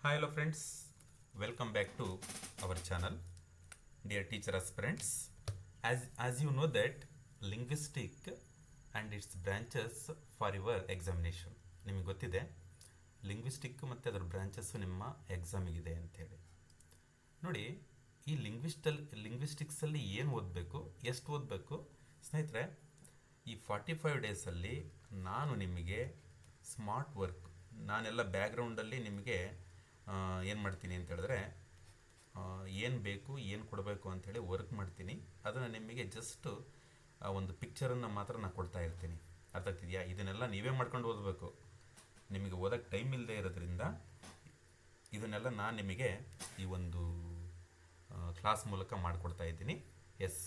Hi, hello friends. Welcome back to our channel, dear teacher aspirants. As you know that linguistic and its branches for your examination. ನಿಮಗೆ ಗೊತ್ತಿದೆ linguistic ಮತ್ತು ಅದರ branches ನಿಮ್ಮ ಎಕ್ಸಾಮಿಗಿದೆ ಅಂಥೇಳಿ. ನೋಡಿ, ಈ ಲಿಂಗ್ವಿಸ್ಟಿಕ್ಸಲ್ಲಿ ಏನು ಓದಬೇಕು, ಎಷ್ಟು ಓದಬೇಕು ಸ್ನೇಹಿತರೆ. ಈ 45 ಡೇಸಲ್ಲಿ ನಾನು ನಿಮಗೆ ಸ್ಮಾರ್ಟ್ ವರ್ಕ್, ನಾನೆಲ್ಲ ಬ್ಯಾಕ್ಗ್ರೌಂಡಲ್ಲಿ ನಿಮಗೆ ಏನು ಮಾಡ್ತೀನಿ ಅಂತ ಹೇಳಿದ್ರೆ, ಏನು ಬೇಕು ಏನು ಕೊಡಬೇಕು ಅಂಥೇಳಿ ವರ್ಕ್ ಮಾಡ್ತೀನಿ. ಅದನ್ನು ನಿಮಗೆ ಜಸ್ಟ್ ಒಂದು ಪಿಕ್ಚರನ್ನು ಮಾತ್ರ ನಾನು ಕೊಡ್ತಾ ಇರ್ತೀನಿ. ಅರ್ಥ ಆಗ್ತಿದೆಯಾ? ಇದನ್ನೆಲ್ಲ ನೀವೇ ಮಾಡ್ಕೊಂಡು ಓದಬೇಕು. ನಿಮಗೆ ಓದೋಕ್ಕೆ ಟೈಮ್ ಇಲ್ಲದೆ ಇರೋದ್ರಿಂದ ಇದನ್ನೆಲ್ಲ ನಾನು ನಿಮಗೆ ಈ ಒಂದು ಕ್ಲಾಸ್ ಮೂಲಕ ಮಾಡಿಕೊಡ್ತಾ ಇದ್ದೀನಿ. Yes,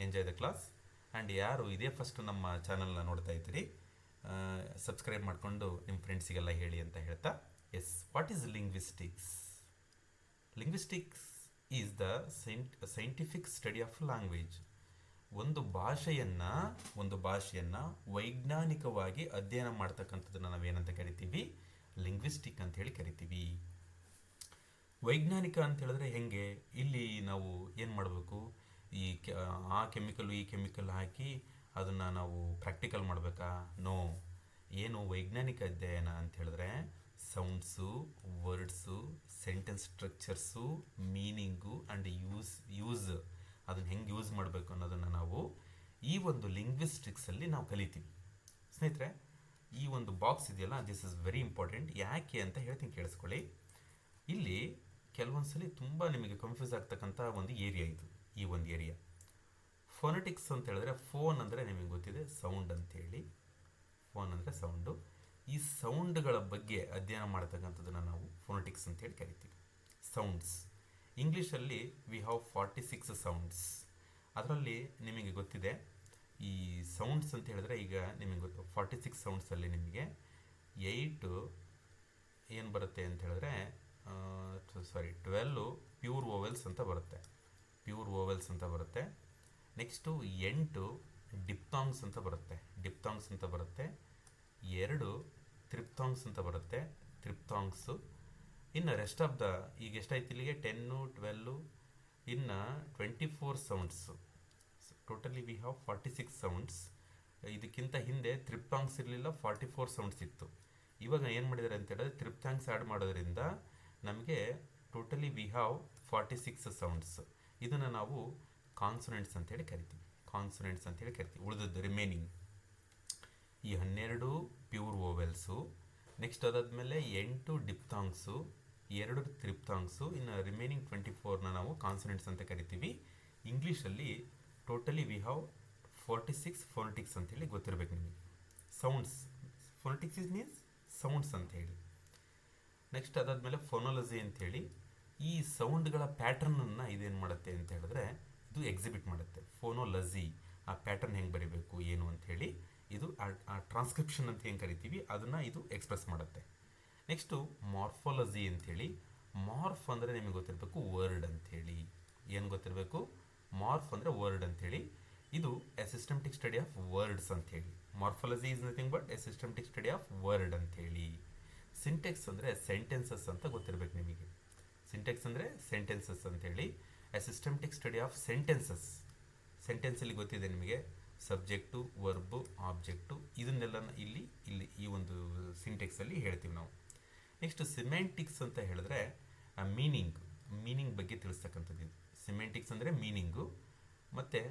enjoy the class. And ಯಾರು ಇದೇ ಫಸ್ಟ್ ನಮ್ಮ ಚಾನಲ್ನ ನೋಡ್ತಾ ಇದ್ದೀರಿ, ಸಬ್ಸ್ಕ್ರೈಬ್ ಮಾಡಿಕೊಂಡು ನಿಮ್ಮ ಫ್ರೆಂಡ್ಸಿಗೆಲ್ಲ ಹೇಳಿ ಅಂತ ಹೇಳ್ತಾ. Yes, what is linguistics? Linguistics is the scientific study of language. ಒಂದು ಭಾಷೆಯನ್ನು ವೈಜ್ಞಾನಿಕವಾಗಿ ಅಧ್ಯಯನ ಮಾಡ್ತಕ್ಕಂಥದ್ದನ್ನು ನಾವೇನಂತ ಕರಿತೀವಿ? ಲಿಂಗ್ವಿಸ್ಟಿಕ್ ಅಂತ ಹೇಳಿ ಕರಿತೀವಿ. ವೈಜ್ಞಾನಿಕ ಅಂತ ಹೇಳಿದ್ರೆ ಹೆಂಗೆ? ಇಲ್ಲಿ ನಾವು ಏನು ಮಾಡಬೇಕು, ಆ ಕೆಮಿಕಲ್ಲು ಈ ಕೆಮಿಕಲ್ ಹಾಕಿ ಅದನ್ನು ನಾವು ಪ್ರಾಕ್ಟಿಕಲ್ ಮಾಡಬೇಕಾ? ನೋ. ಏನು ವೈಜ್ಞಾನಿಕ ಅಧ್ಯಯನ ಅಂತ ಹೇಳಿದ್ರೆ sounds, words, sentence structures, meaning and use ಅದನ್ನು ಹೆಂಗೆ ಯೂಸ್ ಮಾಡಬೇಕು ಅನ್ನೋದನ್ನು ನಾವು ಈ ಒಂದು ಲಿಂಗ್ವಿಸ್ಟಿಕ್ಸಲ್ಲಿ ನಾವು ಕಲಿತೀವಿ. ಸ್ನೇಹಿತರೆ, ಈ ಒಂದು ಬಾಕ್ಸ್ ಇದೆಯಲ್ಲ, ದಿಸ್ ಇಸ್ ವೆರಿ ಇಂಪಾರ್ಟೆಂಟ್. ಯಾಕೆ ಅಂತ ಹೇಳ್ತೀನಿ, ಕೇಳಿಸ್ಕೊಳ್ಳಿ. ಇಲ್ಲಿ ಕೆಲವೊಂದ್ಸಲಿ ತುಂಬ ನಿಮಗೆ ಕನ್ಫ್ಯೂಸ್ ಆಗ್ತಕ್ಕಂಥ ಒಂದು ಏರಿಯಾ ಇದು. ಈ ಒಂದು ಏರಿಯಾ ಫೋನೆಟಿಕ್ಸ್ ಅಂತ ಹೇಳಿದ್ರೆ, ಫೋನ್ ಅಂದರೆ ನಿಮಗೆ ಗೊತ್ತಿದೆ ಸೌಂಡ್ ಅಂತೇಳಿ. ಫೋನ್ ಅಂದರೆ ಸೌಂಡು. ಈ ಸೌಂಡ್ಗಳ ಬಗ್ಗೆ ಅಧ್ಯಯನ ಮಾಡ್ತಕ್ಕಂಥದ್ದನ್ನು ನಾವು ಫೋನೆಟಿಕ್ಸ್ ಅಂತೇಳಿ ಕರಿತೀವಿ. ಸೌಂಡ್ಸ್ ಇಂಗ್ಲೀಷಲ್ಲಿ ವಿ ಹ್ಯಾವ್ 46 ಸೌಂಡ್ಸ್. ಅದರಲ್ಲಿ ನಿಮಗೆ ಗೊತ್ತಿದೆ ಈ ಸೌಂಡ್ಸ್ ಅಂತ ಹೇಳಿದ್ರೆ, ಈಗ ನಿಮಗೆ ಗೊತ್ತು 46 ಸೌಂಡ್ಸಲ್ಲಿ ನಿಮಗೆ 8 ಏನು ಬರುತ್ತೆ ಅಂತ ಹೇಳಿದ್ರೆ 12 ಪ್ಯೂರ್ ವೋವೆಲ್ಸ್ ಅಂತ ಬರುತ್ತೆ. ನೆಕ್ಸ್ಟು 8 ಡಿಪ್ತಾಂಗ್ಸ್ ಅಂತ ಬರುತ್ತೆ. 2 ತ್ರಿಪ್ತಾಂಗ್ಸ್ ಅಂತ ಬರುತ್ತೆ, ತ್ರಿಪ್ತಾಂಗ್ಸು. ಇನ್ನು ರೆಸ್ಟ್ ಆಫ್ ದ, ಈಗ ಎಷ್ಟಾಯ್ತು ಇಲ್ಲಿಗೆ 10, 12, ಇನ್ನು 24 sounds. Totally we have 46 sounds. ಇದಕ್ಕಿಂತ ಹಿಂದೆ ತ್ರಿಪ್ತಾಂಗ್ಸ್ ಇರಲಿಲ್ಲ, 44 ಸೌಂಡ್ಸ್ ಇತ್ತು. ಇವಾಗ ಏನು ಮಾಡಿದ್ದಾರೆ ಅಂತ ಹೇಳಿದ್ರೆ, ತ್ರಿಪ್ತಾಂಗ್ಸ್ ಆ್ಯಡ್ ಮಾಡೋದ್ರಿಂದ ನಮಗೆ ಟೋಟಲಿ ವಿ ಹ್ಯಾವ್ 46 ಸೌಂಡ್ಸ್. ಇದನ್ನು ನಾವು ಕಾನ್ಸೊನೆಂಟ್ಸ್ ಅಂತೇಳಿ ಕರಿತೀವಿ. ಉಳಿದದ್ದು ರಿಮೈನಿಂಗ್ ಈ 12 ಪ್ಯೂರ್ ವೋವೆಲ್ಸು, ನೆಕ್ಸ್ಟ್ ಅದಾದಮೇಲೆ 8 ಡಿಪ್ತಾಂಗ್ಸು, 2 ತ್ರಿಪ್ತಾಂಗ್ಸು, ಇನ್ನು ರಿಮೈನಿಂಗ್ 24ನ ನಾವು ಕಾನ್ಸೊನೆಂಟ್ಸ್ ಅಂತ ಕರಿತೀವಿ. ಇಂಗ್ಲೀಷಲ್ಲಿ ಟೋಟಲಿ ವಿ ಹ್ಯಾವ್ 46 ಫೋನೆಟಿಕ್ಸ್ ಅಂತೇಳಿ ಗೊತ್ತಿರಬೇಕು ನಿಮಗೆ. ಸೌಂಡ್ಸ್, ಫೋನೆಟಿಕ್ಸ್ ಮೀನ್ಸ್ ಸೌಂಡ್ಸ್ ಅಂತೇಳಿ. ನೆಕ್ಸ್ಟ್ ಅದಾದಮೇಲೆ ಫೋನಾಲಜಿ ಅಂಥೇಳಿ ಈ ಸೌಂಡ್ಗಳ ಪ್ಯಾಟ್ರನನ್ನು ಇದೇನು ಮಾಡುತ್ತೆ ಅಂತ ಹೇಳಿದ್ರೆ, ಇದು ಎಕ್ಸಿಬಿಟ್ ಮಾಡುತ್ತೆ. ಫೋನೋಲಜಿ, ಆ ಪ್ಯಾಟರ್ನ್ ಹೆಂಗೆ ಬರೀಬೇಕು ಏನು ಅಂಥೇಳಿ, ಇದು ಆ ಟ್ರಾನ್ಸ್ಕ್ರಿಪ್ಷನ್ ಅಂತ ಹೆಂಗೆ ಕರಿತೀವಿ ಅದನ್ನು ಇದು ಎಕ್ಸ್ಪ್ರೆಸ್ ಮಾಡುತ್ತೆ. ನೆಕ್ಸ್ಟು ಮಾರ್ಫಾಲಜಿ ಅಂಥೇಳಿ, ಮಾರ್ಫ್ ಅಂದರೆ ನಿಮಗೆ ಗೊತ್ತಿರಬೇಕು ವರ್ಡ್ ಅಂಥೇಳಿ. ಏನು ಗೊತ್ತಿರಬೇಕು? ಮಾರ್ಫ್ ಅಂದರೆ ವರ್ಡ್ ಅಂಥೇಳಿ. ಇದು a systematic study of words ಅಂಥೇಳಿ. Morphology is nothing but a systematic study of word ಅಂಥೇಳಿ. ಸಿಂಟೆಕ್ಸ್ ಅಂದರೆ ಸೆಂಟೆನ್ಸಸ್ ಅಂತ ಗೊತ್ತಿರಬೇಕು ನಿಮಗೆ. ಸಿಂಟೆಕ್ಸ್ ಅಂದರೆ ಸೆಂಟೆನ್ಸಸ್ ಅಂಥೇಳಿ. ಎ ಸಿಸ್ಟಮ್ಟಿಕ್ ಸ್ಟಡಿ ಆಫ್ ಸೆಂಟೆನ್ಸಲ್ಲಿ ಗೊತ್ತಿದೆ ನಿಮಗೆ, ಸಬ್ಜೆಕ್ಟು, ವರ್ಬು, ಆಬ್ಜೆಕ್ಟು, ಇದನ್ನೆಲ್ಲ ಇಲ್ಲಿ ಈ ಒಂದು ಸಿಂಟೆಕ್ಸಲ್ಲಿ ಹೇಳ್ತೀವಿ ನಾವು. ನೆಕ್ಸ್ಟ್ ಸಿಮೆಂಟಿಕ್ಸ್ ಅಂತ ಹೇಳಿದ್ರೆ ಮೀನಿಂಗ್ ಬಗ್ಗೆ ತಿಳಿಸ್ತಕ್ಕಂಥದ್ದು ಇದು. ಸಿಮೆಂಟಿಕ್ಸ್ ಅಂದರೆ ಮೀನಿಂಗು. ಮತ್ತು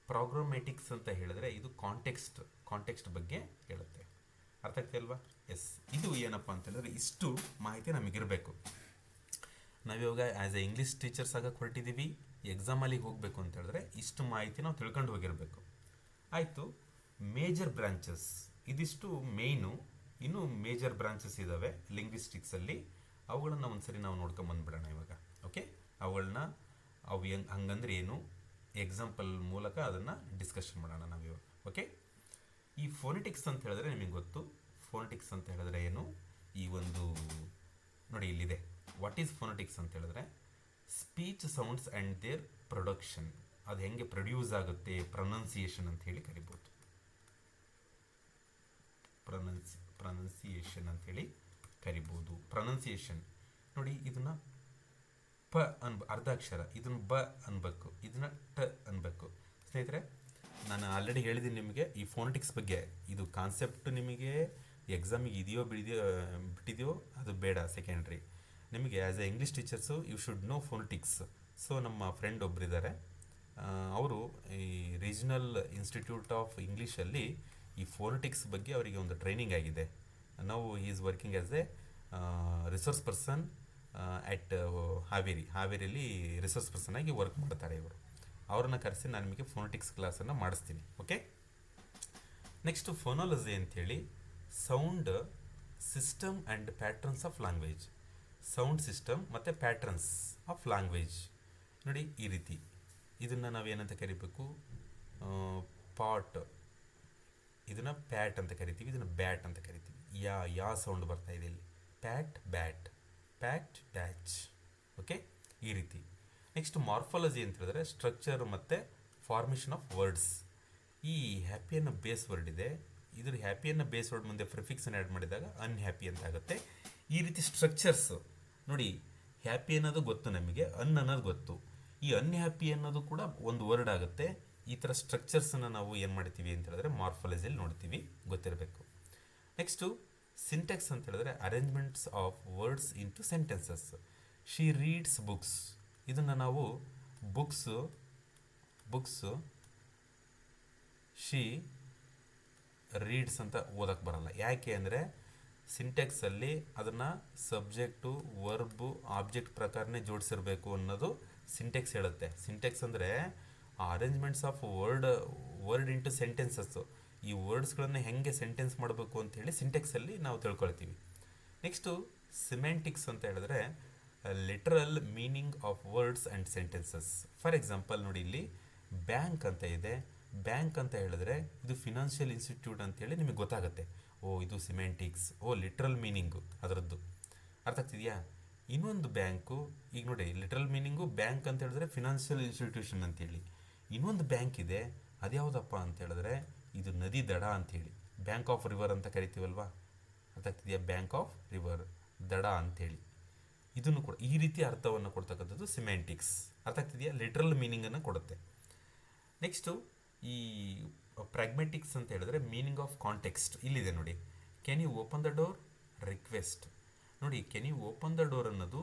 ಪ್ರೋಗ್ರಾಮೆಟಿಕ್ಸ್ ಅಂತ ಹೇಳಿದ್ರೆ ಇದು ಕಾಂಟೆಕ್ಸ್ಟ್ ಬಗ್ಗೆ ಹೇಳುತ್ತೆ. ಅರ್ಥ ಆಗ್ತಿಲ್ವಾ? ಎಸ್, ಇದು ಏನಪ್ಪ ಅಂತ ಹೇಳಿದ್ರೆ ಇಷ್ಟು ಮಾಹಿತಿ ನಮಗಿರಬೇಕು. ನಾವಿವಾಗ ಆ್ಯಸ್ ಎ ಇಂಗ್ಲೀಷ್ ಟೀಚರ್ಸ್ ಆಗಕ್ಕೆ ಹೊರಟಿದ್ದೀವಿ. ಎಕ್ಸಾಮಲ್ಲಿಗೆ ಹೋಗಬೇಕು ಅಂತ ಹೇಳಿದ್ರೆ ಇಷ್ಟು ಮಾಹಿತಿ ನಾವು ತಿಳ್ಕೊಂಡು ಹೋಗಿರಬೇಕು. ಆಯಿತು. ಮೇಜರ್ ಬ್ರಾಂಚಸ್ ಇದಿಷ್ಟು ಮೇಯ್ನು. ಇನ್ನೂ ಮೇಜರ್ ಬ್ರಾಂಚಸ್ ಇದ್ದಾವೆ ಲಿಂಗ್ವಿಸ್ಟಿಕ್ಸಲ್ಲಿ. ಅವುಗಳನ್ನು ಒಂದ್ಸರಿ ನಾವು ನೋಡ್ಕೊಂಬಂದ್ಬಿಡೋಣ ಇವಾಗ. ಓಕೆ, ಅವು ಹಂಗಂದ್ರೆ ಏನು, ಎಕ್ಸಾಂಪಲ್ ಮೂಲಕ ಅದನ್ನು ಡಿಸ್ಕಷನ್ ಮಾಡೋಣ ನಾವಿವಾಗ. ಓಕೆ, ಈ ಫೋನೆಟಿಕ್ಸ್ ಅಂತ ಹೇಳಿದ್ರೆ ನಿಮಗೆ ಗೊತ್ತು. ಫೋನೆಟಿಕ್ಸ್ ಅಂತ ಹೇಳಿದ್ರೆ ಏನು? ಈ ಒಂದು ನೋಡಿ ಇಲ್ಲಿದೆ. ವಾಟ್ ಈಸ್ ಫೋನೆಟಿಕ್ಸ್ ಅಂತ ಹೇಳಿದ್ರೆ speech sounds and their production. ಅದು ಹೆಂಗೆ ಪ್ರೊಡ್ಯೂಸ್ ಆಗುತ್ತೆ, ಪ್ರೊನೌನ್ಸಿಯೇಷನ್ ಅಂತ ಹೇಳಿ ಕರಿಬೋದು. ಪ್ರೊನೌನ್ಸಿಯೇಷನ್ ಅಂಥೇಳಿ ಕರಿಬೋದು. ಪ್ರೊನೌನ್ಸಿಯೇಷನ್ ನೋಡಿ ಇದನ್ನು ಪ ಅರ್ಧ ಅಕ್ಷರ, ಇದನ್ನು ಬ ಅನ್ಬೇಕು, ಇದನ್ನು ಟ ಅನ್ಬೇಕು. ಸ್ನೇಹಿತರೆ, ನಾನು ಆಲ್ರೆಡಿ ಹೇಳಿದ್ದೀನಿ ನಿಮಗೆ ಈ ಫೋನೆಟಿಕ್ಸ್ ಬಗ್ಗೆ. ಇದು ಕಾನ್ಸೆಪ್ಟ್ ನಿಮಗೆ ಎಕ್ಸಾಮಿಗೆ ಇದೆಯೋ ಬಿಟ್ಟಿದೆಯೋ ಅದು ಬೇಡ, ಸೆಕೆಂಡ್ರಿ. ನಿಮಗೆ as a English teachers you should know phonetics. So ನಮ್ಮ ಫ್ರೆಂಡ್ ಒಬ್ಬರಿದ್ದಾರೆ, ಅವರು ಈ ರೀಜ್ನಲ್ ಇನ್ಸ್ಟಿಟ್ಯೂಟ್ ಆಫ್ ಇಂಗ್ಲೀಷಲ್ಲಿ ಈ ಫೋನೆಟಿಕ್ಸ್ ಬಗ್ಗೆ ಅವರಿಗೆ ಒಂದು ಟ್ರೈನಿಂಗ್ ಆಗಿದೆ. ನಾವು he is working as A resource person at ಹಾವೇರಿಯಲ್ಲಿ ರಿಸೋರ್ಸ್ ಪರ್ಸನ್ ಆಗಿ ವರ್ಕ್ ಮಾಡ್ತಾರೆ ಇವರು. ಅವ್ರನ್ನ ಕರೆಸಿ ನಾನು ನಿಮಗೆ ಫೋನೆಟಿಕ್ಸ್ ಕ್ಲಾಸನ್ನು ಮಾಡಿಸ್ತೀನಿ. ಓಕೆ, ನೆಕ್ಸ್ಟು ಫೋನಾಲಜಿ ಅಂಥೇಳಿ sound system and patterns of language. Sound system ಮತ್ತು ಪ್ಯಾಟ್ರನ್ಸ್ ಆಫ್ ಲ್ಯಾಂಗ್ವೇಜ್. ನೋಡಿ ಈ ರೀತಿ ಇದನ್ನು ನಾವೇನಂತ ಕರಿಬೇಕು, ಪಾಟ್, ಇದನ್ನು ಪ್ಯಾಟ್ ಅಂತ ಕರಿತೀವಿ, ಇದನ್ನು ಬ್ಯಾಟ್ ಅಂತ ಕರಿತೀವಿ. ಯಾ ಸೌಂಡ್ ಬರ್ತಾ ಇದೆ ಇಲ್ಲಿ, pat bat, pat batch. Okay, ಈ ರೀತಿ. ನೆಕ್ಸ್ಟ್ ಮಾರ್ಫಾಲಜಿ ಅಂತ ಹೇಳಿದ್ರೆ ಸ್ಟ್ರಕ್ಚರ್ ಮತ್ತು ಫಾರ್ಮೇಷನ್ ಆಫ್ ವರ್ಡ್ಸ್. ಈ ಹ್ಯಾಪಿ ಅನ್ನೋ ಬೇಸ್ ವರ್ಡ್ ಇದೆ, ಇದ್ರ ಹ್ಯಾಪಿ ಅನ್ನೋ ಬೇಸ್ ವರ್ಡ್ ಮುಂದೆ ಪ್ರಿಫಿಕ್ಸನ್ನು ಆ್ಯಡ್ ಮಾಡಿದಾಗ ಅನ್ಹ್ಯಾಪಿ ಅಂತ ಆಗುತ್ತೆ. ಈ ರೀತಿ ಸ್ಟ್ರಕ್ಚರ್ಸ್ ನೋಡಿ, ಹ್ಯಾಪಿ ಅನ್ನೋದು ಗೊತ್ತು ನಮಗೆ, ಅನ್ನೋದು ಗೊತ್ತು. ಈ ಅನ್ಹ್ಯಾಪಿ ಅನ್ನೋದು ಕೂಡ ಒಂದು ವರ್ಡ್ ಆಗುತ್ತೆ. ಈ ಥರ ಸ್ಟ್ರಕ್ಚರ್ಸನ್ನು ನಾವು ಏನು ಮಾಡ್ತೀವಿ ಅಂತ ಹೇಳಿದ್ರೆ ಮಾರ್ಫಾಲಜಿಯಲ್ಲಿ ನೋಡ್ತೀವಿ, ಗೊತ್ತಿರಬೇಕು. ನೆಕ್ಸ್ಟು ಸಿಂಟ್ಯಾಕ್ಸ್ ಅಂತ ಹೇಳಿದ್ರೆ arrangements of words into sentences. She reads books, ಇದನ್ನು ನಾವು ಬುಕ್ಸು ಶಿ ರೀಡ್ಸ್ ಅಂತ ಓದಕ್ಕೆ ಬರಲ್ಲ. ಯಾಕೆ ಅಂದರೆ ಸಿಂಟ್ಯಾಕ್ಸಲ್ಲಿ ಅದನ್ನು ಸಬ್ಜೆಕ್ಟು, ವರ್ಬು, ಆಬ್ಜೆಕ್ಟ್ ಪ್ರಕಾರನೇ ಜೋಡಿಸಿರಬೇಕು ಅನ್ನೋದು ಸಿಂಟ್ಯಾಕ್ಸ್ ಹೇಳುತ್ತೆ. ಸಿಂಟ್ಯಾಕ್ಸ್ ಅಂದರೆ arrangements of word into sentences. ಈ ವರ್ಡ್ಸ್ಗಳನ್ನು ಹೆಂಗೆ ಸೆಂಟೆನ್ಸ್ ಮಾಡಬೇಕು ಅಂಥೇಳಿ ಸಿಂಟ್ಯಾಕ್ಸಲ್ಲಿ ನಾವು ತಿಳ್ಕೊಳ್ತೀವಿ. ನೆಕ್ಸ್ಟು ಸಿಮೆಂಟಿಕ್ಸ್ ಅಂತ ಹೇಳಿದ್ರೆ literal meaning of words and sentences. For example ನೋಡಿ, ಇಲ್ಲಿ ಬ್ಯಾಂಕ್ ಅಂತ ಇದೆ. ಬ್ಯಾಂಕ್ ಅಂತ ಹೇಳಿದ್ರೆ ಇದು ಫಿನಾನ್ಷಿಯಲ್ ಇನ್ಸ್ಟಿಟ್ಯೂಟ್ ಅಂತೇಳಿ ನಿಮಗೆ ಗೊತ್ತಾಗುತ್ತೆ. ಇದು ಸಿಮೆಂಟಿಕ್ಸ್, ಲಿಟ್ರಲ್ ಮೀನಿಂಗು ಅದರದ್ದು ಅರ್ಥ ಆಗ್ತಿದೆಯಾ. ಇನ್ನೊಂದು ಬ್ಯಾಂಕು, ಈಗ ನೋಡಿ ಲಿಟ್ರಲ್ ಮೀನಿಂಗು ಬ್ಯಾಂಕ್ ಅಂತ ಹೇಳಿದ್ರೆ ಫಿನಾನ್ಷಿಯಲ್ ಇನ್ಸ್ಟಿಟ್ಯೂಷನ್ ಅಂತೇಳಿ. ಇನ್ನೊಂದು ಬ್ಯಾಂಕ್ ಇದೆ, ಅದ್ಯಾವುದಪ್ಪ ಅಂತ ಹೇಳಿದ್ರೆ ಇದು ನದಿ ದಡ ಅಂಥೇಳಿ, ಬ್ಯಾಂಕ್ ಆಫ್ ರಿವರ್ ಅಂತ ಕರಿತೀವಲ್ವಾ, ಅರ್ಥ ಆಗ್ತಿದೆಯಾ, ಬ್ಯಾಂಕ್ ಆಫ್ ರಿವರ್ ದಡ ಅಂಥೇಳಿ. ಇದನ್ನು ಕೂಡ ಈ ರೀತಿ ಅರ್ಥವನ್ನು ಕೊಡ್ತಕ್ಕಂಥದ್ದು ಸಿಮೆಂಟಿಕ್ಸ್. ಅರ್ಥ ಆಗ್ತಿದೆಯಾ, ಲಿಟ್ರಲ್ ಮೀನಿಂಗನ್ನು ಕೊಡುತ್ತೆ. ನೆಕ್ಸ್ಟು ಈ ಪ್ರಾಗ್ಮೆಟಿಕ್ಸ್ ಅಂತ ಹೇಳಿದ್ರೆ ಮೀನಿಂಗ್ ಆಫ್ ಕಾಂಟೆಕ್ಸ್ಟ್. ಇಲ್ಲಿದೆ ನೋಡಿ, can you open the door, request. ನೋಡಿ, can you open the door ಅನ್ನೋದು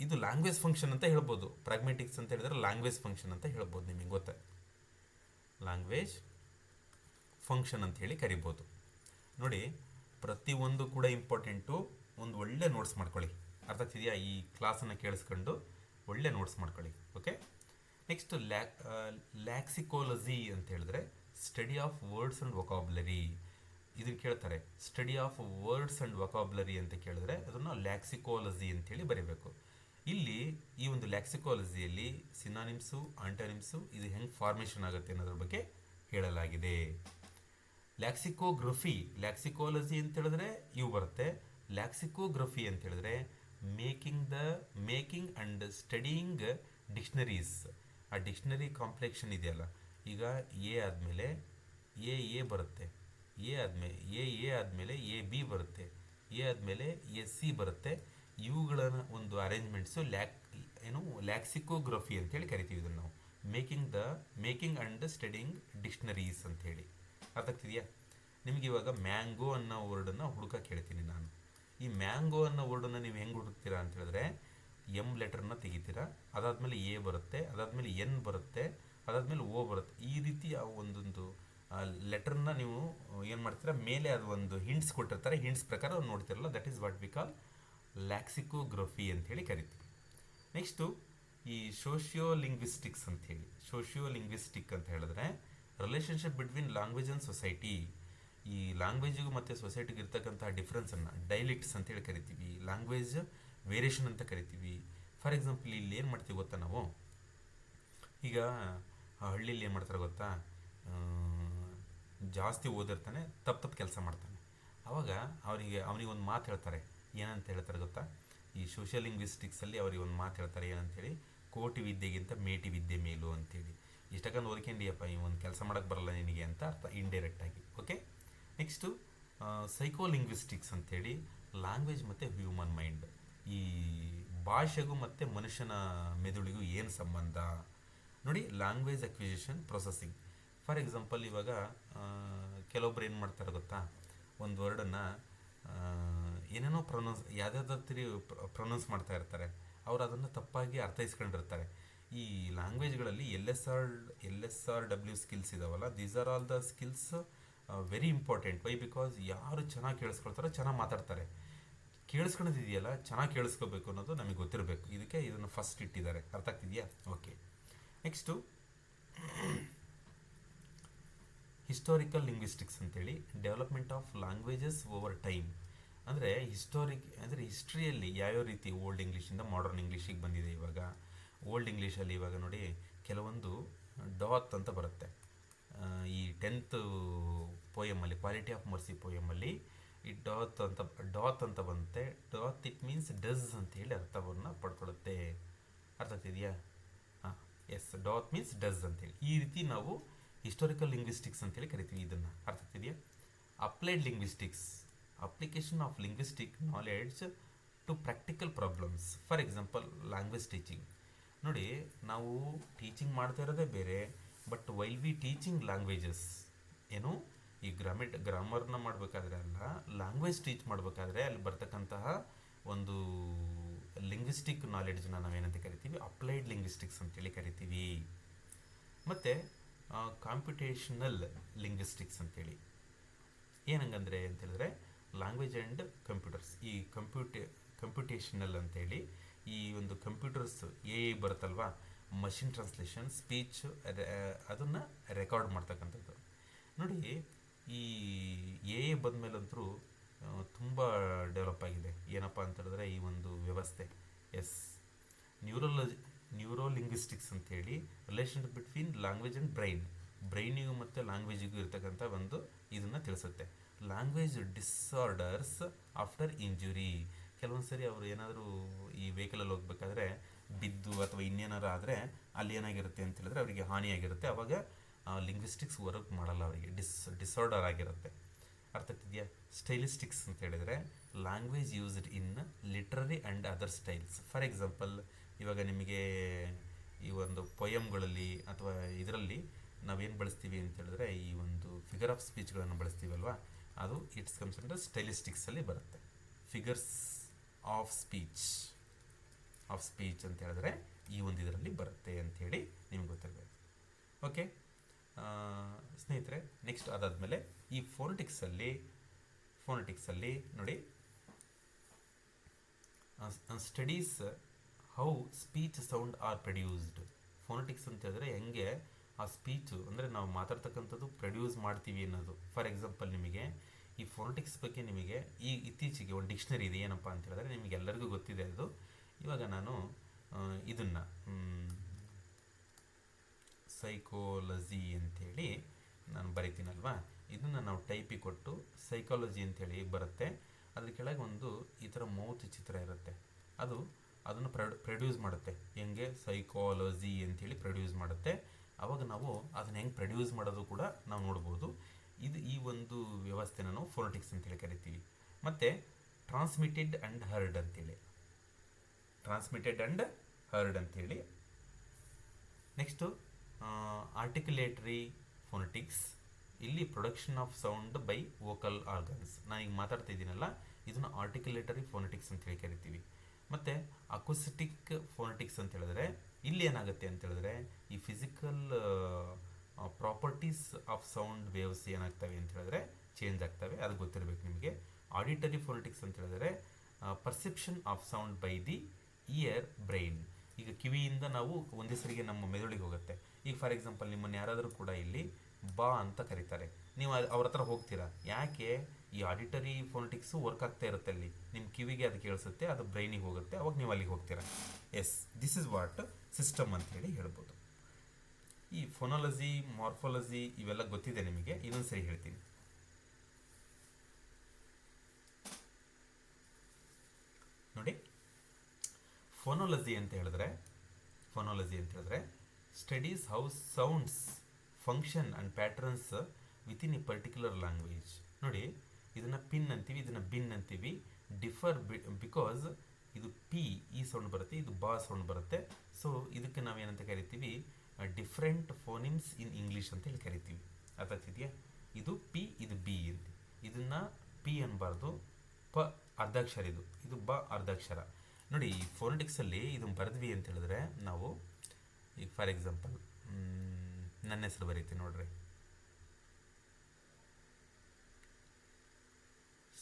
ಇದು ಲ್ಯಾಂಗ್ವೇಜ್ ಫಂಕ್ಷನ್ ಅಂತ ಹೇಳ್ಬೋದು. ಪ್ರಾಗ್ಮೆಟಿಕ್ಸ್ ಅಂತ ಹೇಳಿದ್ರೆ ಲ್ಯಾಂಗ್ವೇಜ್ ಫಂಕ್ಷನ್ ಅಂತ ಹೇಳ್ಬೋದು, ನಿಮಗೆ ಗೊತ್ತಾ, ಲ್ಯಾಂಗ್ವೇಜ್ ಫಂಕ್ಷನ್ ಅಂತ ಹೇಳಿ ಕರಿಬೋದು. ನೋಡಿ, ಪ್ರತಿಯೊಂದು ಕೂಡ ಇಂಪಾರ್ಟೆಂಟು. ಒಂದು ಒಳ್ಳೆ ನೋಟ್ಸ್ ಮಾಡ್ಕೊಳ್ಳಿ, ಅರ್ಥ ಆಗ್ತಿದೆಯಾ. ಈ ಕ್ಲಾಸನ್ನು ಕೇಳಿಸ್ಕೊಂಡು ಒಳ್ಳೆ ನೋಟ್ಸ್ ಮಾಡ್ಕೊಳ್ಳಿ. ಓಕೆ, ನೆಕ್ಸ್ಟ್ ಲ್ಯಾಕ್ಸಿಕೋಲಜಿ ಅಂತ ಹೇಳಿದ್ರೆ ಸ್ಟಡಿ ಆಫ್ ವರ್ಡ್ಸ್ ಆ್ಯಂಡ್ ವೊಕಾಬ್ಯುಲರಿ. ಇದನ್ನು ಕೇಳ್ತಾರೆ, ಸ್ಟಡಿ ಆಫ್ ವರ್ಡ್ಸ್ ಆ್ಯಂಡ್ ವೊಕಾಬ್ಯುಲರಿ ಅಂತ ಕೇಳಿದ್ರೆ ಅದನ್ನು ಲ್ಯಾಕ್ಸಿಕೋಲಜಿ ಅಂತೇಳಿ ಬರೀಬೇಕು. ಇಲ್ಲಿ ಈ ಒಂದು ಲ್ಯಾಕ್ಸಿಕಾಲಜಿಯಲ್ಲಿ ಸಿನಾನಿಮ್ಸು, ಆಂಟೋನಿಮ್ಸು ಇದು ಹೆಂಗೆ ಫಾರ್ಮೇಷನ್ ಆಗುತ್ತೆ ಅನ್ನೋದ್ರ ಬಗ್ಗೆ ಹೇಳಲಾಗಿದೆ. ಲ್ಯಾಕ್ಸಿಕಾಲಜಿ ಅಂತ ಹೇಳಿದ್ರೆ ಇವು ಬರುತ್ತೆ. ಲ್ಯಾಕ್ಸಿಕೋಗ್ರಫಿ ಅಂತ ಹೇಳಿದ್ರೆ ಮೇಕಿಂಗ್ ಆ್ಯಂಡ್ ಸ್ಟಡಿಯಿಂಗ್ ಡಿಕ್ಷನರೀಸ್. ಆ ಡಿಕ್ಷನರಿ ಕಾಂಪ್ಲೆಕ್ಷನ್ ಇದೆಯಲ್ಲ, ಈಗ ಎ ಆದಮೇಲೆ ಎ ಬರುತ್ತೆ, ಎ ಆದಮೇಲೆ ಎ ಬಿ ಬರುತ್ತೆ, ಎ ಆದಮೇಲೆ ಎ ಸಿ ಬರುತ್ತೆ. ಇವುಗಳ ಒಂದು ಅರೇಂಜ್ಮೆಂಟ್ಸು ಲ್ಯಾಕ್ಸಿಕೋಗ್ರಫಿ ಅಂತೇಳಿ ಕರಿತೀವಿ ಇದನ್ನು ನಾವು. ಮೇಕಿಂಗ್ ಆ್ಯಂಡ್ ಸ್ಟಡಿಂಗ್ ಡಿಕ್ಷನರೀಸ್ ಅಂಥೇಳಿ. ಅರ್ಥ ಆಗ್ತಿದೆಯಾ. ನಿಮಗೆ ಇವಾಗ ಮ್ಯಾಂಗೋ ಅನ್ನೋ ವರ್ಡನ್ನು ಹುಡುಕಕ್ಕೆ ಹೇಳ್ತೀನಿ ನಾನು. ಈ ಮ್ಯಾಂಗೋ ಅನ್ನೋ ವರ್ಡನ್ನು ನೀವು ಹೆಂಗೆ ಹುಡುಕ್ತೀರಾ ಅಂತ ಹೇಳಿದ್ರೆ ಎಮ್ ಲೆಟರ್ನ ತೆಗಿತೀರಾ, ಅದಾದಮೇಲೆ ಎ ಬರುತ್ತೆ, ಅದಾದಮೇಲೆ ಎನ್ ಬರುತ್ತೆ, ಅದಾದಮೇಲೆ ಓ ಬರುತ್ತೆ. ಈ ರೀತಿ ಒಂದೊಂದು ಲೆಟರ್ನ ನೀವು ಏನು ಮಾಡ್ತೀರಾ, ಮೇಲೆ ಅದು ಒಂದು ಹಿಂಟ್ಸ್ ಕೊಟ್ಟಿರ್ತಾರೆ, ಹಿಂಟ್ಸ್ ಪ್ರಕಾರ ನೋಡ್ತಿರಲ್ಲ, that is what we call lexicography ಅಂಥೇಳಿ ಕರಿತೀವಿ. ನೆಕ್ಸ್ಟು ಈ ಸೋಷಿಯೋಲಿಂಗ್ವಿಸ್ಟಿಕ್ಸ್ ಅಂಥೇಳಿ. ಸೋಷಿಯೋಲಿಂಗ್ವಿಸ್ಟಿಕ್ ಅಂತ ಹೇಳಿದ್ರೆ relationship between language and society. ಈ ಲ್ಯಾಂಗ್ವೇಜಿಗೂ ಮತ್ತು ಸೊಸೈಟಿಗೆ ಇರ್ತಕ್ಕಂಥ ಡಿಫ್ರೆನ್ಸನ್ನು ಡೈಲಿಕ್ಟ್ಸ್ ಅಂತೇಳಿ ಕರಿತೀವಿ, ಲ್ಯಾಂಗ್ವೇಜ್ ವೇರಿಯೇಷನ್ ಅಂತ ಕರಿತೀವಿ. ಫಾರ್ ಎಕ್ಸಾಂಪಲ್ ಇಲ್ಲಿ ಏನು ಮಾಡ್ತೀವಿ ಗೊತ್ತಾ, ನಾವು ಈಗ ಹಳ್ಳಿಲಿ ಏನು ಮಾಡ್ತಾರೆ ಗೊತ್ತಾ, ಜಾಸ್ತಿ ಓದಿರ್ತಾನೆ, ತಪ್ಪು ಕೆಲಸ ಮಾಡ್ತಾನೆ. ಆವಾಗ ಅವನಿಗೆ ಒಂದು ಮಾತು ಹೇಳ್ತಾರೆ, ಏನಂತ ಹೇಳ್ತಾರೆ ಗೊತ್ತಾ, ಈ ಸೋಷಿಯಲ್ ಲಿಂಗ್ವಿಸ್ಟಿಕ್ಸಲ್ಲಿ ಅವ್ರಿಗೆ ಒಂದು ಮಾತು ಹೇಳ್ತಾರೆ, ಏನಂತೇಳಿ, ಕೋಟಿ ವಿದ್ಯೆಗಿಂತ ಮೇಟಿ ವಿದ್ಯೆ ಮೇಲು ಅಂತೇಳಿ. ಇಷ್ಟಕ್ಕಂದು ಓದ್ಕೊಂಡಿಯಪ್ಪ, ಈ ಒಂದು ಕೆಲಸ ಮಾಡೋಕ್ಕೆ ಬರಲ್ಲ ನಿನಗೆ ಅಂತ ಅರ್ಥ, ಇಂಡೈರೆಕ್ಟಾಗಿ. ಓಕೆ, ನೆಕ್ಸ್ಟು ಸೈಕೋಲಿಂಗ್ವಿಸ್ಟಿಕ್ಸ್ ಅಂಥೇಳಿ ಲ್ಯಾಂಗ್ವೇಜ್ ಮತ್ತು ಹ್ಯೂಮನ್ ಮೈಂಡ್. ಈ ಭಾಷೆಗೂ ಮತ್ತು ಮನುಷ್ಯನ ಮೆದುಳಿಗೂ ಏನು ಸಂಬಂಧ ನೋಡಿ. Language acquisition processing. For example ಇವಾಗ ಕೆಲವೊಬ್ರು ಏನು ಮಾಡ್ತಾರೆ ಗೊತ್ತಾ, ಒಂದು ವರ್ಡನ್ನು ಏನೇನೋ ಯಾವುದಾದ್ರೂ ಪ್ರೊನೌನ್ಸ್ ಮಾಡ್ತಾ ಇರ್ತಾರೆ. ಅವ್ರು ಅದನ್ನು ತಪ್ಪಾಗಿ ಅರ್ಥೈಸ್ಕೊಂಡಿರ್ತಾರೆ. ಈ ಲ್ಯಾಂಗ್ವೇಜ್ಗಳಲ್ಲಿ LSR W ಸ್ಕಿಲ್ಸ್ ಇದಾವಲ್ಲ, these are all the skills very important. Why? Because ಯಾರು ಚೆನ್ನಾಗಿ ಕೇಳಿಸ್ಕೊಳ್ತಾರೋ ಚೆನ್ನಾಗಿ ಮಾತಾಡ್ತಾರೆ. ಕೇಳಿಸ್ಕೊಳ್ಳೋದಿದೆಯಲ್ಲ, ಚೆನ್ನಾಗಿ ಕೇಳಿಸ್ಕೋಬೇಕು ಅನ್ನೋದು ನಮಗೆ ಗೊತ್ತಿರಬೇಕು. ಇದಕ್ಕೆ ಇದನ್ನು ಫಸ್ಟ್ ಇಟ್ಟಿದ್ದಾರೆ. ಅರ್ಥ ಆಗ್ತಿದೆಯಾ? ಓಕೆ. ನೆಕ್ಸ್ಟು ಹಿಸ್ಟಾರಿಕಲ್ ಲಿಂಗ್ವಿಸ್ಟಿಕ್ಸ್ ಅಂತೇಳಿ, development of languages over time. ಅಂದರೆ ಹಿಸ್ಟ್ರಿಯಲ್ಲಿ ಯಾವ್ಯಾವ ರೀತಿ ಓಲ್ಡ್ ಇಂಗ್ಲೀಷಿಂದ ಮಾಡರ್ನ್ ಇಂಗ್ಲೀಷಿಗೆ ಬಂದಿದೆ. ಇವಾಗ ಓಲ್ಡ್ ಇಂಗ್ಲೀಷಲ್ಲಿ ಇವಾಗ ನೋಡಿ, ಕೆಲವೊಂದು ಡಾತ್ ಅಂತ ಬರುತ್ತೆ. ಈ 10th ಪೋಯಮಲ್ಲಿ, ಕ್ವಾಲಿಟಿ ಆಫ್ ಮರ್ಸಿ ಪೋಯಮಲ್ಲಿ ಈ ಡಾತ್ ಅಂತ ಬಂತೆ. ಡಾತ್ ಇಟ್ ಮೀನ್ಸ್ ಡಸ್ ಅಂತ ಹೇಳಿ ಅರ್ಥವನ್ನು ಪಡ್ಕೊಳ್ಳುತ್ತೆ. ಅರ್ಥ ಆಗ್ತಿದೆಯಾ? ಹಾಂ, ಎಸ್, ಡಾತ್ ಮೀನ್ಸ್ ಡಸ್ ಅಂತೇಳಿ. ಈ ರೀತಿ ನಾವು ಹಿಸ್ಟಾರಿಕಲ್ ಲಿಂಗ್ವಿಸ್ಟಿಕ್ಸ್ ಅಂತೇಳಿ ಕರಿತೀವಿ ಇದನ್ನು. ಅರ್ಥ ಆಗ್ತಿದೆಯಾ? Applied linguistics, application of linguistic knowledge to practical problems. For example language teaching. ನೋಡಿ, ನಾವು ಟೀಚಿಂಗ್ ಮಾಡ್ತಾ ಇರೋದೇ ಬೇರೆ, but while we teaching languages, ಏನು ಈ ಗ್ರಾಮರ್ನ ಮಾಡಬೇಕಾದ್ರೆ ಅಲ್ಲ, ಲ್ಯಾಂಗ್ವೇಜ್ ಟೀಚ್ ಮಾಡಬೇಕಾದ್ರೆ ಅಲ್ಲಿ ಬರ್ತಕ್ಕಂತಹ ಒಂದು ಲಿಂಗ್ವಿಸ್ಟಿಕ್ ನಾಲೆಡ್ಜ್ನ ನಾವೇನಂತ ಕರಿತೀವಿ? ಅಪ್ಲೈಡ್ ಲಿಂಗ್ವಿಸ್ಟಿಕ್ಸ್ ಅಂತೇಳಿ ಕರಿತೀವಿ. ಮತ್ತು ಕಾಂಪ್ಯುಟೇಷನಲ್ ಲಿಂಗ್ವಿಸ್ಟಿಕ್ಸ್ ಅಂತೇಳಿ. ಏನಂಗಂದರೆ ಅಂತೇಳಿದ್ರೆ, ಲ್ಯಾಂಗ್ವೇಜ್ ಆ್ಯಂಡ್ ಕಂಪ್ಯೂಟರ್ಸ್. ಈ ಕಂಪ್ಯೂಟೇಷನಲ್ ಅಂತೇಳಿ ಈ ಒಂದು ಕಂಪ್ಯೂಟರ್ಸ್ ಬರುತ್ತಲ್ವಾ, ಮಷಿನ್ ಟ್ರಾನ್ಸ್ಲೇಷನ್, ಸ್ಪೀಚ್ ಅದನ್ನು ರೆಕಾರ್ಡ್ ಮಾಡ್ತಕ್ಕಂಥದ್ದು. ನೋಡಿ, ಈ ಬಂದಮೇಲಂತರೂ ತುಂಬ ಡೆವಲಪ್ ಆಗಿದೆ. ಏನಪ್ಪ ಅಂತ ಹೇಳಿದ್ರೆ ಈ ಒಂದು ವ್ಯವಸ್ಥೆ. ಎಸ್, ನ್ಯೂರೋ ಲಿಂಗ್ವಿಸ್ಟಿಕ್ಸ್ ಅಂತೇಳಿ, ರಿಲೇಷನ್ ಬಿಟ್ವೀನ್ ಲ್ಯಾಂಗ್ವೇಜ್ ಆ್ಯಂಡ್ ಬ್ರೈನಿಗೂ ಮತ್ತು ಲ್ಯಾಂಗ್ವೇಜಿಗೂ ಇರ್ತಕ್ಕಂಥ ಒಂದು ಇದನ್ನು ತಿಳಿಸುತ್ತೆ. Language disorders after injury. ಕೆಲವೊಂದು ಸರಿ ಅವರು ಏನಾದರೂ ಈ ವೆಹಿಕಲಲ್ಲಿ ಹೋಗ್ಬೇಕಾದ್ರೆ ಬಿದ್ದು ಅಥವಾ ಇನ್ನೇನಾರು ಆದರೆ ಅಲ್ಲಿ ಏನಾಗಿರುತ್ತೆ ಅಂತ ಹೇಳಿದ್ರೆ ಅವರಿಗೆ ಹಾನಿಯಾಗಿರುತ್ತೆ. ಆವಾಗ ಲಿಂಗ್ವಿಸ್ಟಿಕ್ಸ್ ವರ್ಕ್ ಮಾಡಲ್ಲ, ಅವರಿಗೆ ಡಿಸಾರ್ಡರ್ ಆಗಿರುತ್ತೆ. ಅರ್ಥ ಆಗ್ತಿದೆಯಾ? ಸ್ಟೈಲಿಸ್ಟಿಕ್ಸ್ ಅಂತ ಹೇಳಿದರೆ, language used in literary and other styles. For example, ಇವಾಗ ನಿಮಗೆ ಈ ಒಂದು ಪೊಯಮ್ಗಳಲ್ಲಿ ಅಥವಾ ಇದರಲ್ಲಿ ನಾವೇನು ಬಳಸ್ತೀವಿ ಅಂತ ಹೇಳಿದ್ರೆ, ಈ ಒಂದು ಫಿಗರ್ ಆಫ್ ಸ್ಪೀಚ್ಗಳನ್ನು ಬಳಸ್ತೀವಲ್ವಾ, ಅದು ಇಟ್ಸ್ ಕಮ್ಸ್ ಅಂಡರ್ ಸ್ಟೈಲಿಸ್ಟಿಕ್ಸಲ್ಲಿ ಬರುತ್ತೆ. ಫಿಗರ್ಸ್ ಆಫ್ ಸ್ಪೀಚ್ ಅಂತ ಹೇಳಿದ್ರೆ ಈ ಒಂದು ಇದರಲ್ಲಿ ಬರುತ್ತೆ ಅಂಥೇಳಿ ನಿಮ್ಗೆ ಗೊತ್ತಿರಬೇಕು. ಓಕೆ ಸ್ನೇಹಿತರೆ, ನೆಕ್ಸ್ಟ್ ಅದಾದಮೇಲೆ ಈ ಫೋನೆಟಿಕ್ಸಲ್ಲಿ ನೋಡಿ, studies how speech sound R produced. Phonetics ಅಂತ ಹೇಳಿದ್ರೆ ಹೆಂಗೆ ಆ ಸ್ಪೀಚು ಅಂದರೆ ನಾವು ಮಾತಾಡ್ತಕ್ಕಂಥದ್ದು ಪ್ರೊಡ್ಯೂಸ್ ಮಾಡ್ತೀವಿ ಅನ್ನೋದು. ಫಾರ್ ಎಕ್ಸಾಂಪಲ್, ನಿಮಗೆ ಈ ಫೋನೆಟಿಕ್ಸ್ ಬಗ್ಗೆ ನಿಮಗೆ ಈ ಇತ್ತೀಚೆಗೆ ಒಂದು ಡಿಕ್ಷನರಿ ಇದೆ. ಏನಪ್ಪ ಅಂತ ಹೇಳಿದ್ರೆ ನಿಮಗೆಲ್ಲರಿಗೂ ಗೊತ್ತಿದೆ ಅದು. ಇವಾಗ ನಾನು ಇದನ್ನು ಸೈಕಾಲಜಿ ಅಂಥೇಳಿ ನಾನು ಬರಿತೀನಲ್ವಾ, ಇದನ್ನು ನಾವು ಟೈಪಿಗೆ ಕೊಟ್ಟು ಸೈಕಾಲಜಿ ಅಂಥೇಳಿ ಬರುತ್ತೆ. ಅದ್ರ ಕೆಳಗೆ ಒಂದು ಈ ಥರ ಮೌತ್ ಚಿತ್ರ ಇರುತ್ತೆ. ಅದನ್ನು ಪ್ರೊಡ್ಯೂಸ್ ಮಾಡುತ್ತೆ. ಹೆಂಗೆ? ಸೈಕಾಲಜಿ ಅಂಥೇಳಿ ಪ್ರೊಡ್ಯೂಸ್ ಮಾಡುತ್ತೆ. ಆವಾಗ ನಾವು ಅದನ್ನು ಹೆಂಗೆ ಪ್ರೊಡ್ಯೂಸ್ ಮಾಡೋದು ಕೂಡ ನಾವು ನೋಡ್ಬೋದು. ಈ ಒಂದು ವ್ಯವಸ್ಥೆನ ನಾವು ಫೋನೆಟಿಕ್ಸ್ ಅಂತೇಳಿ ಕರಿತೀವಿ. ಮತ್ತು ಟ್ರಾನ್ಸ್ಮಿಟೆಡ್ ಆ್ಯಂಡ್ ಹರ್ಡ್ ಅಂತೇಳಿ. Next articulatory phonetics. ಇಲ್ಲಿ production of sound by vocal organs. ನಾನು ಈಗ ಮಾತಾಡ್ತಾ ಇದ್ದೀನಲ್ಲ, ಇದನ್ನು ಆರ್ಟಿಕ್ಯುಲೇಟರಿ ಫೋನೆಟಿಕ್ಸ್ ಅಂತೇಳಿ ಕರಿತೀವಿ. ಮತ್ತು ಅಕೂಸ್ಟಿಕ್ ಫೋನೆಟಿಕ್ಸ್ ಅಂತ ಹೇಳಿದ್ರೆ ಇಲ್ಲಿ ಏನಾಗುತ್ತೆ ಅಂತ ಹೇಳಿದ್ರೆ ಈ physical properties of sound waves ಏನಾಗ್ತವೆ ಅಂತ ಹೇಳಿದ್ರೆ ಚೇಂಜ್ ಆಗ್ತವೆ. ಅದು ಗೊತ್ತಿರಬೇಕು ನಿಮಗೆ. ಆಡಿಟರಿ ಫೋನೆಟಿಕ್ಸ್ ಅಂತ ಹೇಳಿದ್ರೆ perception of sound by the year brain. ಈಗ ಕಿವಿಯಿಂದ ನಾವು ಒಂದೇ ಸರಿಗೆ ನಮ್ಮ ಮೆದುಳಿಗೆ ಹೋಗುತ್ತೆ. ಈಗ ಫಾರ್ ಎಕ್ಸಾಂಪಲ್, ನಿಮ್ಮನ್ನು ಯಾರಾದರೂ ಕೂಡ ಇಲ್ಲಿ ಬಾ ಅಂತ ಕರೀತಾರೆ, ನೀವು ಅವ್ರ ಹತ್ರ ಹೋಗ್ತೀರಾ. ಯಾಕೆ? ಈ ಆಡಿಟರಿ ಫೋನೆಟಿಕ್ಸು ವರ್ಕ್ ಆಗ್ತಾ ಇರುತ್ತೆ ಅಲ್ಲಿ, ನಿಮ್ಮ ಕಿವಿಗೆ ಅದು ಕೇಳಿಸುತ್ತೆ, ಅದು ಬ್ರೈನಿಗೆ ಹೋಗುತ್ತೆ, ಅವಾಗ ನೀವು ಅಲ್ಲಿಗೆ ಹೋಗ್ತೀರಾ. Yes, this is what system ಅಂತೇಳಿ ಹೇಳ್ಬೋದು. ಈ ಫೋನಾಲಜಿ, ಮಾರ್ಫಾಲಜಿ ಇವೆಲ್ಲ ಗೊತ್ತಿದೆ ನಿಮಗೆ. ಇನ್ನೊಂದು ಸರಿ ಹೇಳ್ತೀನಿ. ನೋಡಿ, ಫೋನಾಲಜಿ ಅಂತ ಹೇಳಿದ್ರೆ studies how sounds function and patterns within A particular language. ನೋಡಿ, ಇದನ್ನು ಪಿನ್ ಅಂತೀವಿ, ಇದನ್ನು ಬಿನ್ ಅಂತೀವಿ. ಡಿಫರ್ ಬಿಕಾಸ್ ಇದು ಪಿ ಈ ಸೌಂಡ್ ಬರುತ್ತೆ, ಇದು ಬಾ ಸೌಂಡ್ ಬರುತ್ತೆ. ಸೊ ಇದಕ್ಕೆ ನಾವೇನಂತ ಕರಿತೀವಿ, ಡಿಫ್ರೆಂಟ್ ಫೋನಿಮ್ಸ್ ಇನ್ ಇಂಗ್ಲೀಷ್ ಅಂತ ಹೇಳಿ ಕರಿತೀವಿ. ಅರ್ಥ ಆಗ್ತಿದೆಯಾ? ಇದು ಪಿ, ಇದು ಬಿ ಅಂತ. ಇದನ್ನು ಪಿ ಅನ್ಬಾರ್ದು, ಪ ಅರ್ಧಾಕ್ಷರ, ಇದು ಬ ಅರ್ಧಾಕ್ಷರ. ನೋಡಿ ಈ ಫೋನೆಟಿಕ್ಸಲ್ಲಿ ಇದನ್ನು ಬರೆದ್ವಿ ಅಂತ ಹೇಳಿದ್ರೆ ನಾವು, ಈಗ ಫಾರ್ ಎಕ್ಸಾಂಪಲ್ ನನ್ನ ಹೆಸರು ಬರೀತೀನಿ ನೋಡ್ರಿ,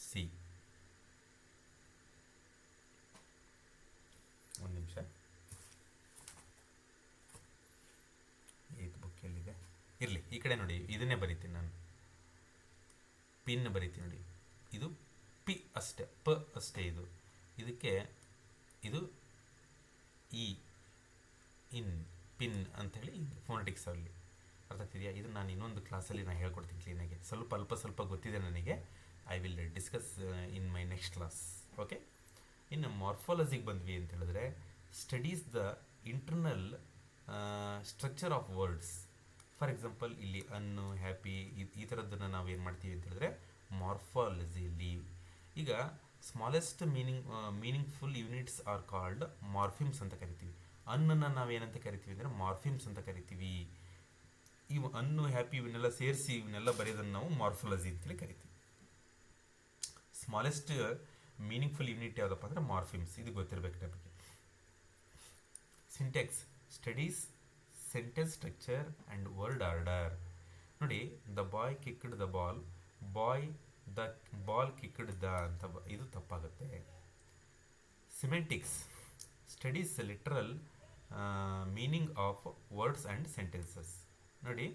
ಸಿ. ಒಂದು ನಿಮಿಷ, ಇದು ಬುಕ್ ಎಲ್ಲಿದೆ, ಇರಲಿ ಈ ಕಡೆ ನೋಡಿ, ಇದನ್ನೇ ಬರೀತೀನಿ ನಾನು, ಪಿನ್ ಬರೀತೀನಿ ನೋಡಿ. ಇದು ಪಿ ಅಷ್ಟೇ, ಪ ಅಷ್ಟೇ. ಇದಕ್ಕೆ ಇದು ಇ, ಇನ್, ಪಿನ್ ಅಂಥೇಳಿ ಫೋನೆಟಿಕ್ಸಲ್ಲಿ. ಅರ್ಥ ಆಗ್ತಿದೆಯಾ? ಇದು ನಾನು ಇನ್ನೊಂದು ಕ್ಲಾಸಲ್ಲಿ ನಾನು ಹೇಳ್ಕೊಡ್ತೀನಿ ಕ್ಲೀನಾಗಿ. ಸ್ವಲ್ಪ ಗೊತ್ತಿದೆ ನನಗೆ. I will discuss in my next class. Okay. ಇನ್ನು ಮಾರ್ಫಾಲಜಿಗೆ ಬಂದ್ವಿ ಅಂತ ಹೇಳಿದ್ರೆ, studies the internal structure of words. For example ಇಲ್ಲಿ ಅನ್ನು, ಹ್ಯಾಪಿ, ಈ ಥರದ್ದನ್ನು ನಾವು ಏನು ಮಾಡ್ತೀವಿ ಅಂತ ಹೇಳಿದ್ರೆ ಮಾರ್ಫಾಲಜಿಲಿ. ಈಗ smallest meaningful units are called morphemes ಅಂತ ಕರಿತೀವಿ. ಅನ್ನನ್ನು ನಾವೇನಂತ ಕರಿತೀವಿ ಅಂದರೆ ಮಾರ್ಫಿಮ್ಸ್ ಅಂತ ಕರಿತೀವಿ. ಇವು ಅನ್ನು, ಹ್ಯಾಪಿ ಇವನ್ನೆಲ್ಲ ಸೇರಿಸಿ ಇವನ್ನೆಲ್ಲ ಬರೆಯೋದನ್ನು ನಾವು ಮಾರ್ಫಾಲಜಿ ಅಂತೇಳಿ ಕರಿತೀವಿ. ಸ್ಮಾಲೆಸ್ಟ್ ಮೀನಿಂಗ್ಫುಲ್ ಯೂನಿಟ್ ಯಾವುದಪ್ಪ ಅಂದರೆ ಮಾರ್ಫಿಮ್ಸ್. ಇದು ಗೊತ್ತಿರಬೇಕು ನಮಗೆ. Syntax studies sentence structure and word order. ನೋಡಿ, the boy kicked the ball, boy the ball kicked the ಅಂತ ಇದು ತಪ್ಪಾಗುತ್ತೆ. Semantics studies literal meaning of words and sentences. ನೋಡಿ,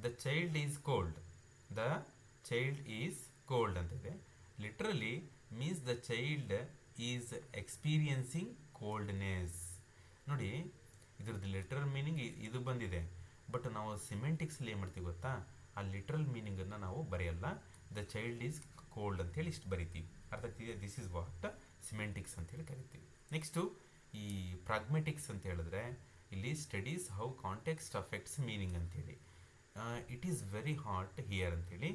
the child is cold, the child is cold ಅಂತಿದೆ. Literally means the child is experiencing coldness. ನೋಡಿ, ಇದ್ರದ್ದು literal meaning ಇದು ಬಂದಿದೆ, but ನಾವು ಸಿಮೆಂಟಿಕ್ಸಲ್ಲಿ ಏನು ಮಾಡ್ತೀವಿ ಗೊತ್ತಾ, ಆ ಲಿಟ್ರಲ್ ಮೀನಿಂಗನ್ನು ನಾವು ಬರೆಯಲ್ಲ. ದ ಚೈಲ್ಡ್ ಈಸ್ ಕೋಲ್ಡ್ ಅಂತೇಳಿ ಇಷ್ಟು ಬರಿತೀವಿ. ಅರ್ಥ ಆಗ್ತಿದೆ? ದಿಸ್ ಈಸ್ ವಾಟ್ ಸಿಮೆಂಟಿಕ್ಸ್ ಅಂತೇಳಿ ಕರಿತೀವಿ. ನೆಕ್ಸ್ಟು ಈ ಪ್ರಾಗ್ಮೆಟಿಕ್ಸ್ ಅಂತ ಹೇಳಿದ್ರೆ, ಇಲ್ಲಿ studies how context affects meaning ಅಂತೇಳಿ. It is very hot here ಅಂತೇಳಿ.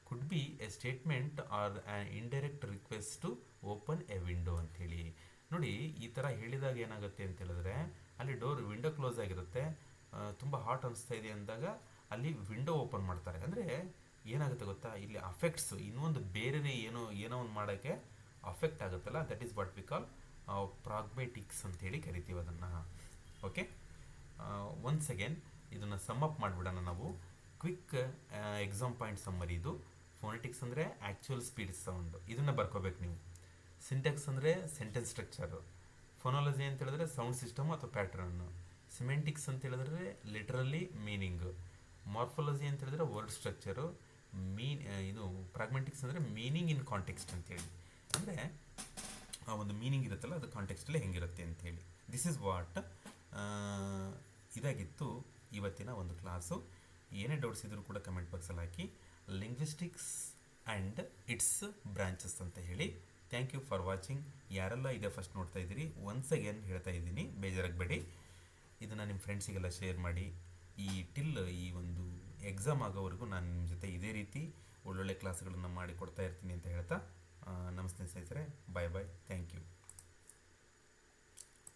Could be a statement or an indirect request to open a window ಅಂಥೇಳಿ. ನೋಡಿ, ಈ ಥರ ಹೇಳಿದಾಗ ಏನಾಗುತ್ತೆ ಅಂತ ಹೇಳಿದ್ರೆ, ಅಲ್ಲಿ ವಿಂಡೋ ಕ್ಲೋಸ್ ಆಗಿರುತ್ತೆ, ತುಂಬ ಹಾಟ್ ಅನಿಸ್ತಾ ಇದೆ ಅಂದಾಗ ಅಲ್ಲಿ ವಿಂಡೋ ಓಪನ್ ಮಾಡ್ತಾರೆ. ಅಂದರೆ ಏನಾಗುತ್ತೆ ಗೊತ್ತಾ, ಇಲ್ಲಿ ಅಫೆಕ್ಟ್ಸ್ ಇನ್ನೊಂದು ಬೇರೆ ಏನೋ ಒಂದು ಮಾಡೋಕ್ಕೆ ಅಫೆಕ್ಟ್ ಆಗುತ್ತಲ್ಲ, that is what we call pragmatics ಅಂತೇಳಿ ಕರಿತೀವಿ ಅದನ್ನು. ಓಕೆ. ಒನ್ಸ್ ಅಗೇನ್ ಇದನ್ನು ಸಮ್ ಅಪ್ ಮಾಡಿಬಿಡೋಣ ನಾವು. Quick exam point summary. ಇದು ಫೋನೆಟಿಕ್ಸ್ ಅಂದರೆ ಆ್ಯಕ್ಚುಯಲ್ ಸ್ಪೀಡ್ ಸೌಂಡ್, ಇದನ್ನು ಬರ್ಕೋಬೇಕು ನೀವು. ಸಿಂಟೆಕ್ಸ್ ಅಂದರೆ ಸೆಂಟೆನ್ಸ್ ಸ್ಟ್ರಕ್ಚರು. ಫೋನಾಲಜಿ ಅಂತ ಹೇಳಿದ್ರೆ ಸೌಂಡ್ ಸಿಸ್ಟಮ್ ಅಥವಾ ಪ್ಯಾಟ್ರನ್ನು. ಸಿಮೆಂಟಿಕ್ಸ್ ಅಂತ ಹೇಳಿದ್ರೆ ಲಿಟ್ರಲಿ ಮೀನಿಂಗು. ಮಾರ್ಫಾಲಜಿ ಅಂತ ಹೇಳಿದ್ರೆ ವರ್ಡ್ ಸ್ಟ್ರಕ್ಚರು. ಇದು ಪ್ರಾಗ್ಮೆಟಿಕ್ಸ್ ಅಂದರೆ ಮೀನಿಂಗ್ ಇನ್ ಕಾಂಟೆಕ್ಸ್ಟ್ ಅಂತೇಳಿ, ಅಂದರೆ ಆ ಒಂದು ಮೀನಿಂಗ್ ಇರುತ್ತಲ್ಲ, ಅದು ಕಾಂಟೆಕ್ಸ್ಟಲ್ಲಿ ಹೆಂಗಿರುತ್ತೆ ಅಂಥೇಳಿ. ದಿಸ್ ಈಸ್ ವಾಟ್ ಇದಾಗಿತ್ತು ಇವತ್ತಿನ ಒಂದು ಕ್ಲಾಸು. ಏನೇ ಡೌಟ್ಸ್ ಇದ್ರೂ ಕೂಡ ಕಮೆಂಟ್ ಬಾಕ್ಸಲ್ಲಿ ಹಾಕಿ. ಲಿಂಗ್ವಿಸ್ಟಿಕ್ಸ್ ಆ್ಯಂಡ್ ಇಟ್ಸ್ ಬ್ರಾಂಚಸ್ ಅಂತ ಹೇಳಿ. Thank you for watching. ಯಾರೆಲ್ಲ ಇದೇ ಫಸ್ಟ್ ನೋಡ್ತಾ ಇದ್ದೀರಿ, ಒನ್ಸ್ ಅಗೇನ್ ಹೇಳ್ತಾ ಇದ್ದೀನಿ, ಬೇಜಾರಾಗಬೇಡಿ. ಇದನ್ನು ನಿಮ್ಮ ಫ್ರೆಂಡ್ಸಿಗೆಲ್ಲ ಶೇರ್ ಮಾಡಿ. ಈ ಒಂದು ಎಕ್ಸಾಮ್ ಆಗೋವರೆಗೂ ನಾನು ನಿಮ್ಮ ಜೊತೆ ಇದೇ ರೀತಿ ಒಳ್ಳೊಳ್ಳೆ ಕ್ಲಾಸ್ಗಳನ್ನು ಮಾಡಿ ಕೊಡ್ತಾ ಇರ್ತೀನಿ ಅಂತ ಹೇಳ್ತಾ ನಮಸ್ತೆ ಸ್ನೇಹಿತರೆ. Bye bye. Thank you.